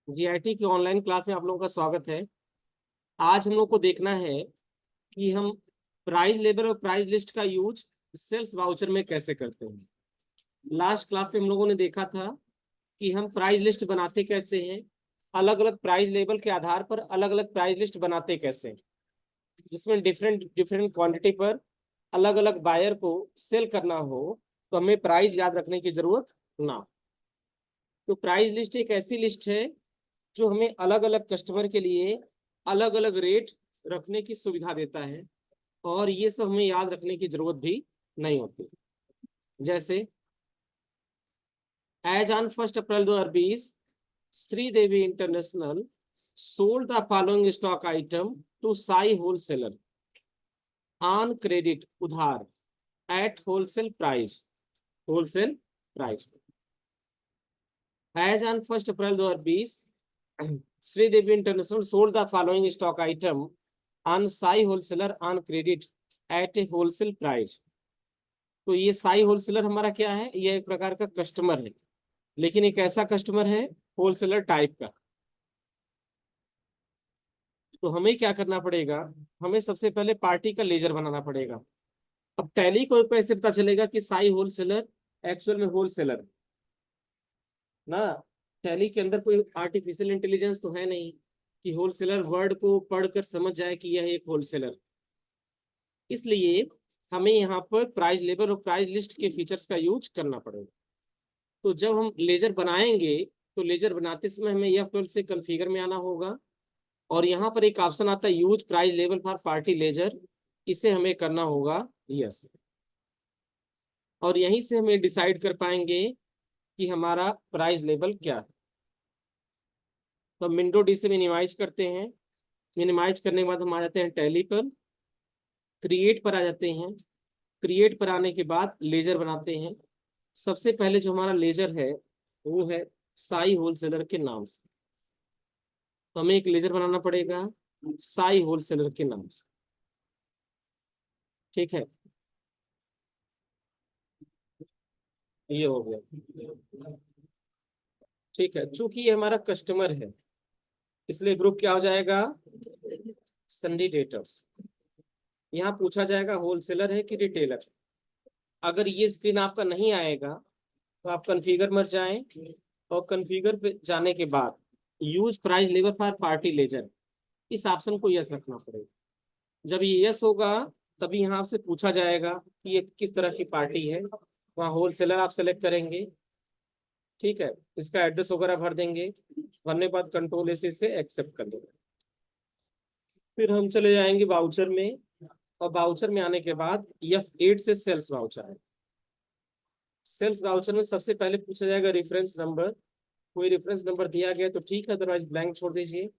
GIT की online class में आप लोगों का स्वागत है। आज हम लोग को देखना है कि हम प्राइस लेबल और प्राइस लिस्ट का यूज सेल्स वाउचर में कैसे करते हैं। लास्ट क्लास में हम लोगों ने देखा था कि हम प्राइस लिस्ट बनाते कैसे हैं, अलग अलग प्राइस लेबल के आधार पर अलग अलग प्राइस लिस्ट बनाते कैसे हैं, जिसमें डिफरेंट डिफरेंट क्वांटिटी पर अलग अलग बायर को सेल करना हो तो हमें प्राइस याद रखने की जरूरत ना हो। तो प्राइस लिस्ट एक ऐसी लिस्ट है जो हमें अलग अलग कस्टमर के लिए अलग अलग रेट रखने की सुविधा देता है, और ये सब हमें याद रखने की जरूरत भी नहीं होती। जैसे as on 1 April 2020 Sridevi international sold the following stock item to Sai wholesaler on credit उधार at wholesale price. As on 1 April 2020 Sridevi international sold the following stock item on Sai wholesaler on credit at a wholesale price. तो ये Sai wholesaler हमारा क्या है? ये एक प्रकार का कस्टमर है, लेकिन एक ऐसा कस्टमर है होलसेलर टाइप का। तो हमें क्या करना पड़ेगा? हमें सबसे पहले पार्टी का लेजर बनाना पड़ेगा। अब टैली को कैसे पता चलेगा कि साई होलसेलर एक्चुअल में होलसेलर ना? टैली के अंदर कोई आर्टिफिशियल इंटेलिजेंस तो है नहीं कि होलसेलर वर्ड को पढ़कर समझ जाए कि यह एक होलसेलर। इसलिए हमें यहाँ पर प्राइस लेबल और प्राइस लिस्ट के फीचर्स का यूज करना पड़ेगा। तो जब हम लेजर बनाएंगे तो लेजर बनाते समय हमें F12 से कॉन्फ़िगर में आना होगा, और यहाँ पर एक ऑप्शन आता है use price label for party laser, इसे हमें करना होगा यस। और यहीं से हमें डिसाइड कर पाएंगे कि हमारा प्राइस लेबल क्या है। तो विंडो डी से मिनिमाइज करते हैं। मिनिमाइज करने के बाद हम आ जाते हैं टैली पर, क्रिएट पर आ जाते हैं। क्रिएट पर आने के बाद लेजर बनाते हैं। सबसे पहले जो हमारा लेजर है वो है साई होलसेलर के नाम से। तो हमें एक लेजर बनाना पड़ेगा साई होलसेलर के नाम से। ठीक है, ये हो गया। ठीक है, चूंकि ये हमारा कस्टमर है इसलिए ग्रुप क्या हो जाएगा? Sundry debtors. यहाँ पूछा जाएगा होलसेलर है कि रिटेलर। अगर ये स्क्रीन आपका नहीं आएगा तो आप कॉन्फ़िगर में जाएं, और कॉन्फ़िगर पे जाने के बाद use price level for party laser, इस ऑप्शन को यस रखना पड़ेगा। जब ये यस होगा तभी यहाँ से पूछा जाएगा कि ये किस तरह की पार्टी है। वहाँ होलसेलर आप सेलेक्ट करेंगे। ठीक है, इसका एड्रेस वगैरह भर देंगे। भरने के बाद कंट्रोल से एक्सेप्ट कर लेंगे। फिर हम चले जाएंगे वाउचर में, और वाउचर में आने के बाद F8 से सेल्स वाउचर है। सेल्स वाउचर में सबसे पहले पूछा जाएगा रेफरेंस नंबर। कोई रेफरेंस नंबर दिया गया तो ठीक है, अदरवाइज ब्लैंक छोड़ दीजिए।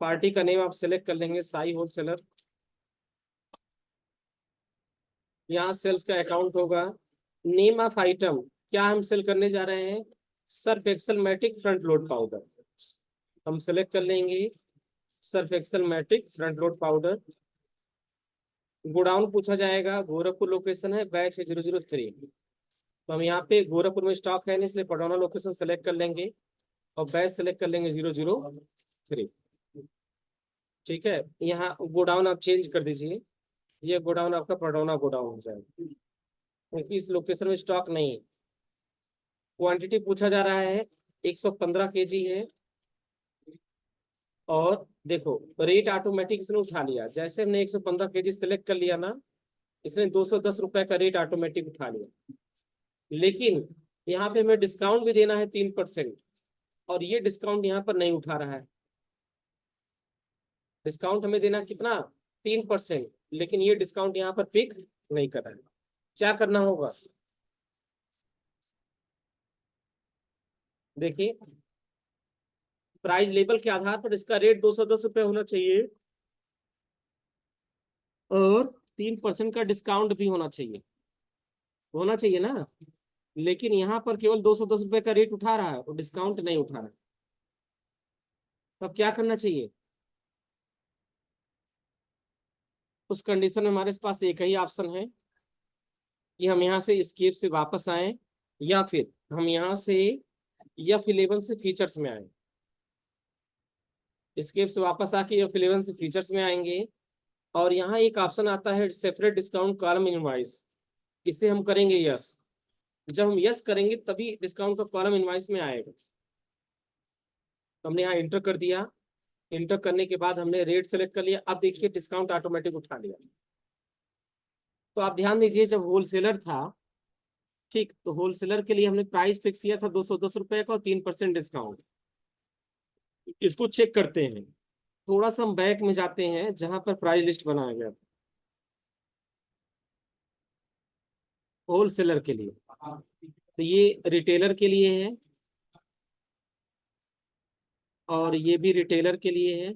पार्टी का नेम आप सेलेक्ट कर लेंगे साई होलसेलर। यहाँ सेल्स का अकाउंट होगा। नेम ऑफ आइटम, क्या हम सेल करने जा रहे हैं? Surf Excel Matic front load powder. हम सेलेक्ट कर लेंगे Surf Excel Matic front load powder. Godown पूछा जाएगा, गोरखपुर लोकेशन है, बैच है 003। तो हम यहाँ पे गोरखपुर में स्टॉक है नहीं, इसलिए पडौना लोकेशन सेलेक्ट कर लेंगे और बैच सेलेक्ट कर लेंगे 003। ठीक है, यहाँ गोडाउन आप चेंज कर दीजिए, ये गोडाउन आपका पडौना गोडाउन हो जाएगा, क्योंकि इस लोकेशन में स्टॉक नहीं है। क्वांटिटी पूछा जा रहा है 115 केजी है। और देखो रेट ऑटोमेटिक इसने उठा लिया, जैसे हमने 115 केजी सेलेक्ट कर लिया ना, इसने 210 रुपए का रेट ऑटोमेटिक उठा लिया। लेकिन यहाँ पे हमें डिस्काउंट भी देना है 3%, और ये डिस्काउंट यहाँ पर नहीं उठा रहा है। डिस्काउंट हमें देना कितना? 3%, लेकिन ये डिस्काउंट यहाँ पर पिक नहीं कर रहा है। क्या करना होगा? देखिए, प्राइस लेबल के आधार पर इसका रेट 210 रुपए होना चाहिए, और 3% का डिस्काउंट भी होना चाहिए, होना चाहिए ना। लेकिन यहाँ पर केवल 210 रुपए का रेट उठा रहा है और डिस्काउंट नहीं उठा रहा है। तब क्या करना चाहिए? उस कंडीशन में हमारे पास एक ही ऑप्शन है कि हम यहाँ से स्केप से वापस आए, या फिर हम यहाँ से F11 से फीचर्स में आए। स्केप से वापस आके F11 से फीचर्स में आएंगे और यहाँ एक ऑप्शन आता है सेपरेट डिस्काउंट कॉलम इनवाइस, इसे हम करेंगे यस। जब हम यस करेंगे तभी डिस्काउंट का कॉलम इनवाइस में आएगा। हमने यहाँ इंटर कर दिया, इंटर करने के बाद हमने रेट सेलेक्ट कर लिया। अब देखिए डिस्काउंट ऑटोमेटिक उठा लिया। तो आप ध्यान दीजिए, जब होलसेलर था, ठीक, तो होलसेलर के लिए हमने प्राइस फिक्स किया था 210 रुपए का और 3% डिस्काउंट। इसको चेक करते हैं, थोड़ा सा हम बैक में जाते हैं जहां पर प्राइस लिस्ट बनाया गया था होलसेलर के लिए। तो ये रिटेलर के लिए है और ये भी रिटेलर के लिए है,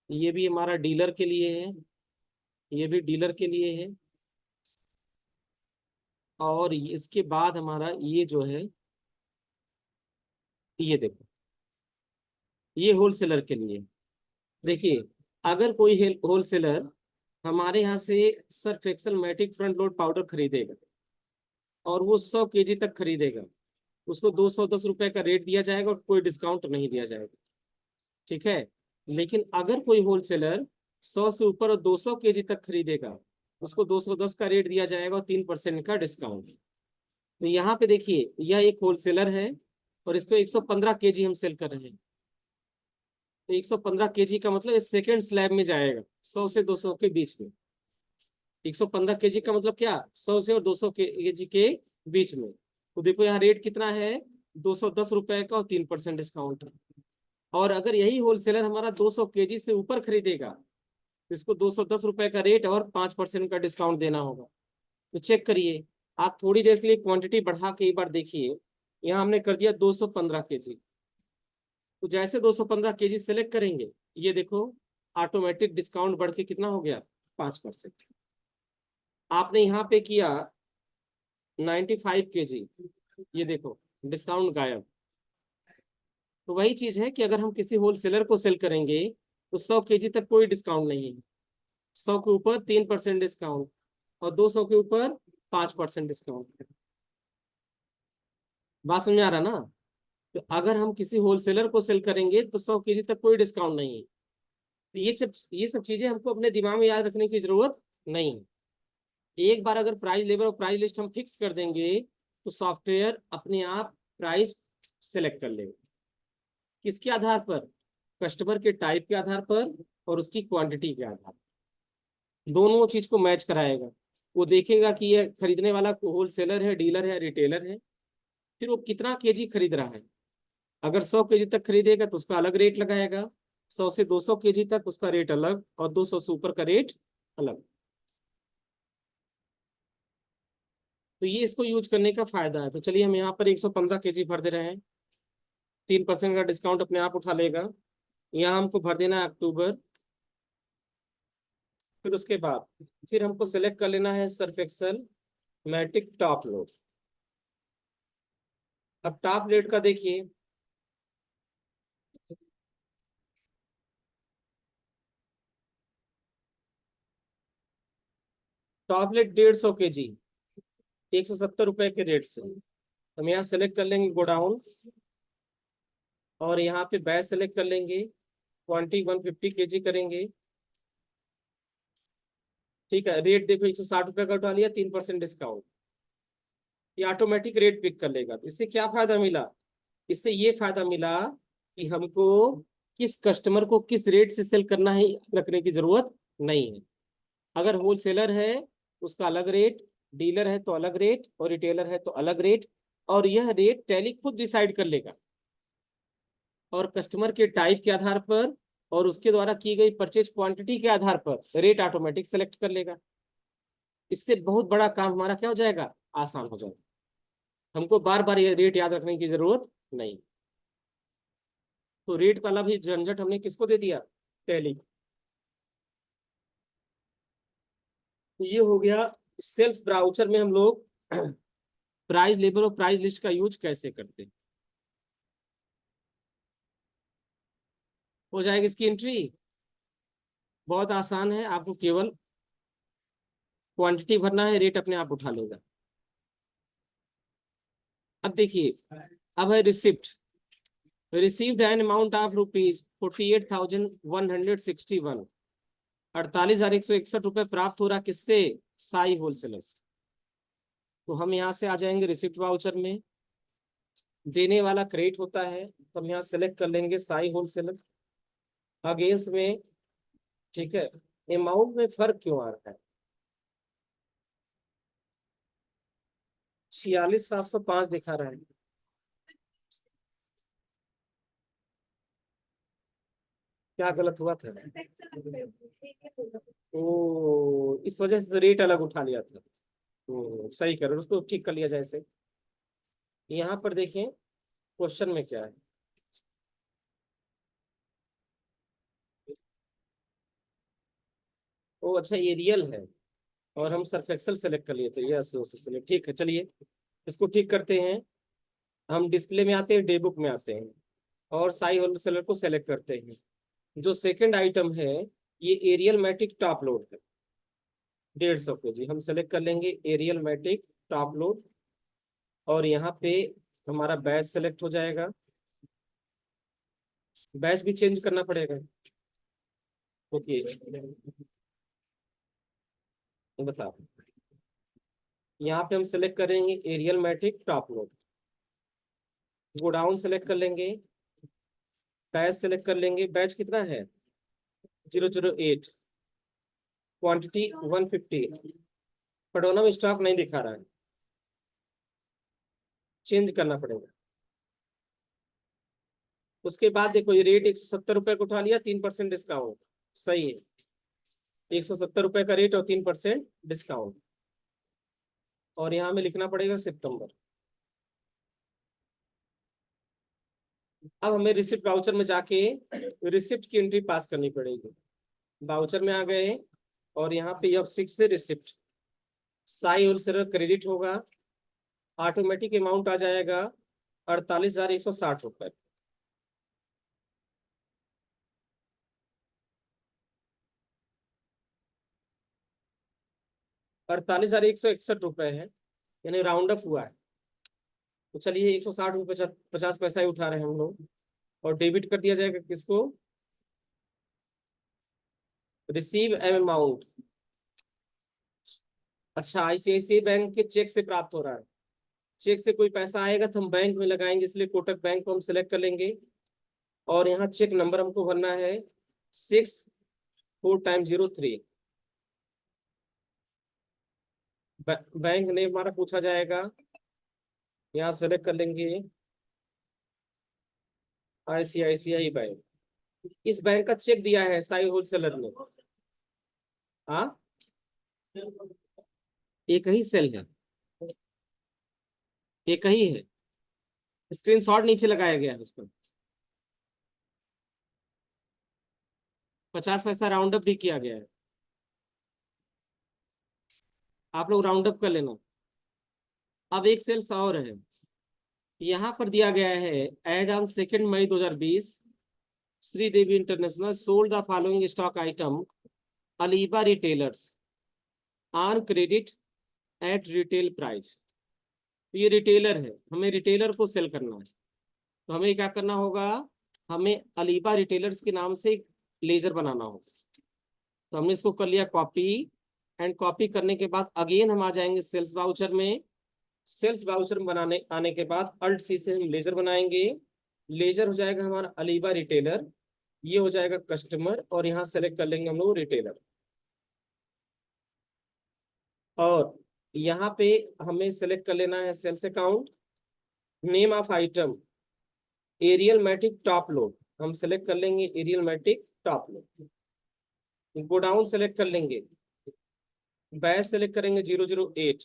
ये भी हमारा डीलर के लिए है, ये भी डीलर के लिए है, और इसके बाद हमारा ये जो है, ये देखो, ये होलसेलर के लिए। देखिए, अगर कोई होलसेलर हमारे यहाँ से Surf Excel Matic front load powder खरीदेगा और वो 100 kg तक खरीदेगा, उसको 210 रुपए का रेट दिया जाएगा और कोई डिस्काउंट नहीं दिया जाएगा, ठीक है। लेकिन अगर कोई होलसेलर 100 से ऊपर और 200 kg तक खरीदेगा, उसको 210 का रेट दिया जाएगा और 3% का डिस्काउंट। तो यहाँ पे देखिए, यह एक होलसेलर है और इसको 115 kg हम सेल कर रहे हैं। तो 115 kg का मतलब इस सेकेंड स्लैब में जाएगा 100 से 200 के बीच में। 115 kg का मतलब क्या, 100 से और 200 kg के बीच में। तो देखो यहाँ रेट कितना है, 210 रुपए का और 3% डिस्काउंट है। और अगर यही होलसेलर हमारा 200 kg से ऊपर खरीदेगा तो इसको 210 रुपए का रेट और 5% का डिस्काउंट देना होगा। तो चेक करिए, आप थोड़ी देर के लिए क्वांटिटी बढ़ा के एक बार देखिए, यहाँ हमने कर दिया 215 kg। तो जैसे 215 kg सेलेक्ट करेंगे, ये देखो ऑटोमेटिक डिस्काउंट बढ़ के कितना हो गया, 5%। आपने यहाँ पे किया 95 kg, ये देखो डिस्काउंट गायब। तो वही चीज है कि अगर हम किसी होलसेलर को सेल करेंगे तो 100 kg तक कोई डिस्काउंट नहीं है, 100 के ऊपर 3% डिस्काउंट और 200 के ऊपर 5% डिस्काउंट। बात समझ में आ रहा ना। तो अगर हम किसी होलसेलर को सेल करेंगे तो 100 kg तक कोई डिस्काउंट नहीं है। तो ये सब चीजें हमको अपने दिमाग में याद रखने की जरूरत नहीं है। एक बार अगर प्राइस लेवल और प्राइस लिस्ट हम फिक्स कर देंगे तो सॉफ्टवेयर अपने आप प्राइस सेलेक्ट कर लेगा। किसके आधार पर, कस्टमर के टाइप के आधार पर और उसकी क्वांटिटी के आधार पर, दोनों चीज को मैच कराएगा। वो देखेगा कि ये खरीदने वाला होलसेलर है, डीलर है, रिटेलर है, फिर वो कितना केजी खरीद रहा है। अगर 100 kg तक खरीदेगा तो उसका अलग रेट लगाएगा, 100 से 200 kg तक उसका रेट अलग और 200 से ऊपर का रेट अलग। तो ये इसको यूज करने का फायदा है। तो चलिए हम यहाँ पर 115 kg भर दे रहे हैं, 3% का डिस्काउंट अपने आप उठा लेगा। यहाँ हमको भर देना है अक्टूबर। फिर उसके बाद फिर हमको सेलेक्ट कर लेना है Surf Excel Matic top load. अब टॉप रेट का देखिए, टॉप रेट 150 kg 170 रुपए के रेट से हम यहाँ सेलेक्ट कर लेंगे गोडाउन और यहाँ पे बैच सेलेक्ट कर लेंगे, क्वांटिटी 150 kg करेंगे, ठीक है। रेट देखो 160 रुपए का उठा लिया, 3% डिस्काउंट, ये ऑटोमेटिक रेट पिक कर लेगा। तो इससे क्या फायदा मिला, इससे ये फायदा मिला कि हमको किस कस्टमर को किस रेट से सेल करना है रखने की जरूरत नहीं है। अगर होलसेलर है उसका अलग रेट, डीलर है तो अलग रेट और रिटेलर है तो अलग रेट, और यह रेट टैली खुद डिसाइड कर लेगा और कस्टमर के टाइप के आधार पर और उसके द्वारा की गई परचेज क्वांटिटी के आधार पर रेट ऑटोमेटिक सेलेक्ट कर लेगा। इससे बहुत बड़ा काम हमारा क्या हो जाएगा, आसान हो जाएगा। हमको बार बार ये रेट याद रखने की जरूरत नहीं। तो रेट वाला भी झंझट हमने किसको दे दिया, टैली। तो ये हो गया सेल्स ब्राउचर में हम लोग प्राइस लेबल और प्राइस लिस्ट का यूज कैसे करते हैं। हो जाएगी इसकी एंट्री, बहुत आसान है, आपको केवल क्वांटिटी भरना है, रेट अपने आप उठा लेगा। अब देखिए, अब है receipt. Received an amount of rupees 48,161, 48,161 रुपए प्राप्त हो रहा किससे? साई होलसेलर से। तो हम यहाँ से आ जाएंगे रिसिप्ट वाउचर में, देने वाला क्रेडिट होता है तो हम यहाँ सेलेक्ट कर लेंगे साई होलसेलर अगेंस्ट में। ठीक है, अमाउंट में फर्क क्यों आ रहा है? 46,705 दिखा रहा है। क्या गलत हुआ था? ओ, इस वजह से रेट अलग उठा लिया था। सही कर रहे हो, उसको ठीक कर लिया जाए से। यहाँ पर देखें क्वेश्चन में क्या है। ओ अच्छा, ये रियल है और हम सर्फ एक्सेल सेलेक्ट कर लिए थे। यस सेलेक्ट, ठीक है, चलिए इसको ठीक करते हैं। हम डिस्प्ले में आते हैं, डे बुक में आते हैं और साई होलसेलर को सेलेक्ट करते हैं। जो सेकंड आइटम है ये एरियल मैटिक टॉप लोड है, 150 kg। हम सेलेक्ट कर लेंगे एरियल मैटिक टॉप लोड और यहाँ पे हमारा बैच सेलेक्ट हो जाएगा। बैच भी चेंज करना पड़ेगा। ओके, बताओ। यहाँ पे हम सेलेक्ट करेंगे Ariel Matic top load, godown select कर लेंगे, बैच सेलेक्ट कर लेंगे। बैच कितना है? 008, क्वांटिटी 150। पडोना में स्टॉक नहीं दिखा रहा है, चेंज करना पड़ेगा। उसके बाद देखो ये रेट 170 रुपए को उठा लिया, 3% डिस्काउंट। सही है, 170 रुपए का रेट और 3% डिस्काउंट। और यहाँ में लिखना पड़ेगा सितंबर। अब हमें रिसिप्ट वाउचर में जाके रिसिप्ट की एंट्री पास करनी पड़ेगी। वाउचर में आ गए और यहाँ पे F6 से रिसिप्ट साई होलसेलर क्रेडिट होगा, ऑटोमेटिक अमाउंट आ जाएगा 48,160 रुपए। 48,161 रुपए है, यानी राउंड अप हुआ है। तो चलिए 160 रुपये 50 पैसा ही उठा रहे हैं हम लोग और डेबिट कर दिया जाएगा किसको? रिसीव एम अमाउंट। अच्छा, आईसीआईसीआई बैंक के चेक से प्राप्त हो रहा है। चेक से कोई पैसा आएगा तो हम बैंक में लगाएंगे, इसलिए कोटक बैंक को हम सिलेक्ट कर लेंगे और यहाँ चेक नंबर हमको भरना है 64 टाइम 03। बैंक नेम हमारा पूछा जाएगा, यहाँ सेलेक्ट कर लेंगे आईसीआईसीआई बैंक। इस बैंक का चेक दिया है साई होलसेलर ने। हाँ, एक ही सेल है, एक ही है। स्क्रीनशॉट नीचे लगाया गया है उसका। 50 पैसा राउंड अप भी किया गया है, आप लोग राउंड अप कर लेना। अब एक सेल्स और है, यहाँ पर दिया गया है as on 2 May 2020 Sridevi international sold the following stock item अलीबा retailers on credit at retail price. ये रिटेलर है, हमें रिटेलर को सेल करना है तो हमें क्या करना होगा? हमें अलीबा रिटेलर्स के नाम से एक लेजर बनाना होगा। तो हमने इसको कर लिया कॉपी, एंड कॉपी करने के बाद अगेन हम आ जाएंगे सेल्स वाउचर में। सेल्स वाउचर में बनाने आने के बाद अल्ट सी से हम लेजर बनाएंगे। लेजर हो जाएगा हमारा अलीबा रिटेलर, ये हो जाएगा कस्टमर और यहाँ सेलेक्ट कर लेंगे हम लोग रिटेलर। और यहाँ पे हमें सेलेक्ट कर लेना है sales account, name of item Ariel Matic top load, हम सेलेक्ट कर लेंगे Ariel Matic top load. Godown select कर लेंगे, बैच सेलेक्ट करेंगे 008,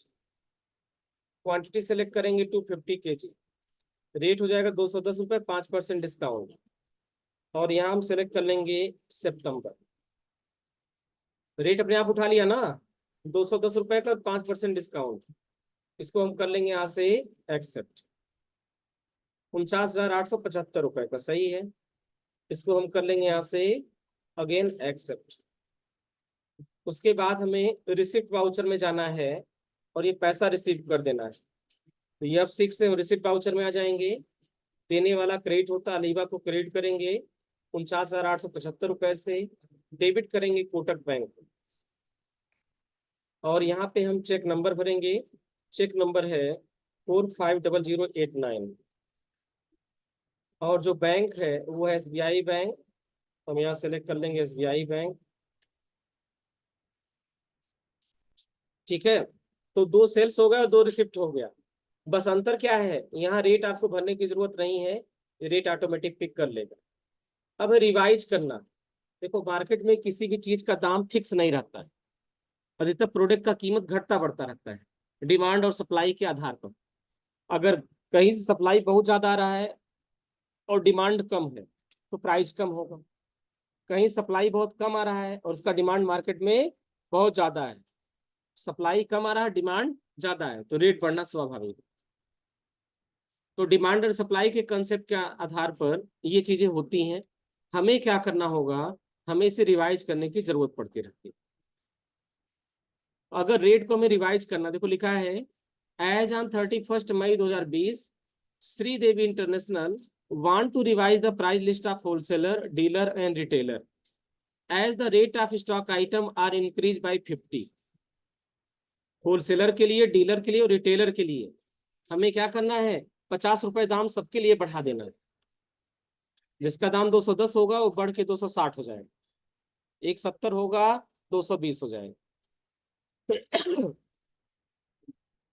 क्वांटिटी सेलेक्ट करेंगे 250 kg, रेट हो जाएगा 210 रुपए, 5% डिस्काउंट। और यहाँ हम सेलेक्ट कर लेंगे सितंबर। रेट अपने आप उठा लिया ना, 210 रुपए का 5% डिस्काउंट। इसको हम कर लेंगे यहाँ से एक्सेप्ट। 49,875 रुपए का सही है, इसको हम कर लेंगे यहाँ से अगेन एक्सेप्ट। उसके बाद हमें रिसिप्ट वाउचर में जाना है और ये पैसा रिसीव कर देना है। तो ये अब 6 से रिसिप्ट वाउचर में आ जाएंगे देने वाला क्रेडिट होता है, अलीबा को क्रेडिट करेंगे 49,875 रुपए से, डेबिट करेंगे कोटक बैंक। और यहाँ पे हम चेक नंबर भरेंगे, चेक नंबर है 450089। और जो बैंक है वो है SBI बैंक, हम यहाँ सेलेक्ट कर लेंगे SBI बैंक। ठीक है, तो 2 सेल्स हो गया और 2 रिसिप्ट हो गया। बस अंतर क्या है, यहाँ रेट आपको भरने की जरूरत नहीं है, रेट ऑटोमेटिक पिक कर लेगा। अब रिवाइज करना। देखो मार्केट में किसी भी चीज का दाम फिक्स नहीं रहता है, अधिकतर प्रोडक्ट का कीमत घटता बढ़ता रहता है डिमांड और सप्लाई के आधार पर। अगर कहीं से सप्लाई बहुत ज्यादा आ रहा है और डिमांड कम है तो प्राइस कम होगा, कहीं सप्लाई बहुत कम आ रहा है और उसका डिमांड मार्केट में बहुत ज्यादा है, सप्लाई कम आ रहा है डिमांड ज्यादा है, तो रेट बढ़ना स्वाभाविक है। तो डिमांड और सप्लाई के कंसेप्ट के आधार पर ये चीजें होती हैं। हमें क्या करना होगा, हमें इसे रिवाइज करने की जरूरत पड़ती रहती है। अगर रेट को हमें रिवाइज करना, देखो लिखा है एज ऑन 31 मई 2020 Sridevi international want to revise the price list of wholesaler, dealer and retailer as the rate of stock item are increased by 50। Wholesaler के लिए, डीलर के लिए और रिटेलर के लिए हमें क्या करना है, 50 रुपए दाम सबके लिए बढ़ा देना है। जिसका दाम 210 होगा वो बढ़ के 260 हो जाएगा, 170 होगा 220 हो जाएगा।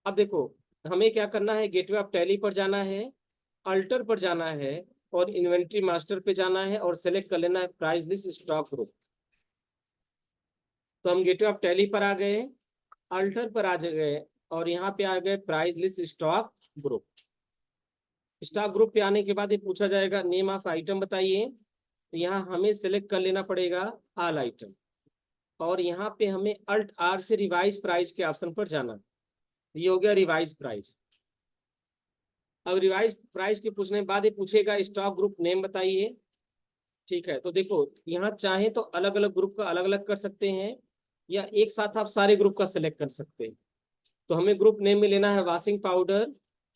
अब देखो हमें क्या करना है, गेटवे ऑफ टैली पर जाना है, अल्टर पर जाना है और इन्वेंट्री मास्टर पे जाना है और सेलेक्ट कर लेना है प्राइस लिस्ट स्टॉक ग्रुप। तो हम गेटवे ऑफ टैली पर आ गए, अल्टर पर आ गए और यहाँ पे आ गए price list stock group. Stock group पे आने के बाद ये पूछा जाएगा नेम ऑफ आइटम बताइए, तो यहाँ हमें सेलेक्ट कर लेना पड़ेगा ऑल आइटम और यहाँ पे हमें अल्ट आर से रिवाइज प्राइस के ऑप्शन पर जाना। ये हो गया रिवाइज प्राइस। अब रिवाइज प्राइस के पूछने के बाद ये पूछेगा स्टॉक ग्रुप नेम बताइए। ठीक है, तो देखो यहाँ चाहे तो अलग अलग ग्रुप का अलग अलग कर सकते हैं या एक साथ आप सारे ग्रुप का सिलेक्ट कर सकते हैं। तो हमें ग्रुप नेम में लेना है वॉशिंग पाउडर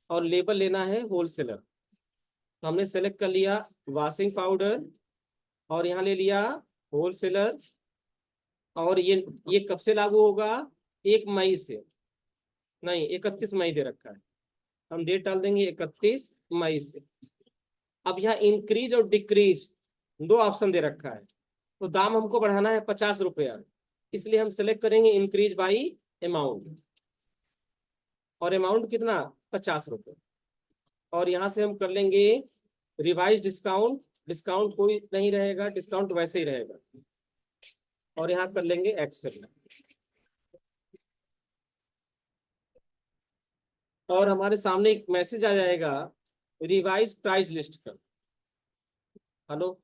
और लेबल लेना है होलसेलर। तो हमने सेलेक्ट कर लिया वॉशिंग पाउडर और यहाँ ले लिया होलसेलर। और ये कब से लागू होगा, 1 मई से, नहीं 31 मई दे रखा है, हम डेट डाल देंगे 31 मई से। अब यहाँ इंक्रीज और डिक्रीज 2 ऑप्शन दे रखा है, तो दाम हमको बढ़ाना है 50 रुपया, इसलिए हम सेलेक्ट करेंगे इंक्रीज बाई अमाउंट। और अमाउंट कितना, 50 रुपये। और यहाँ से हम कर लेंगे रिवाइज डिस्काउंट, डिस्काउंट कोई नहीं रहेगा, डिस्काउंट वैसे ही रहेगा। और यहाँ कर लेंगे एक्सेल। और हमारे सामने एक मैसेज आ जाएगा रिवाइज प्राइस लिस्ट का। हेलो,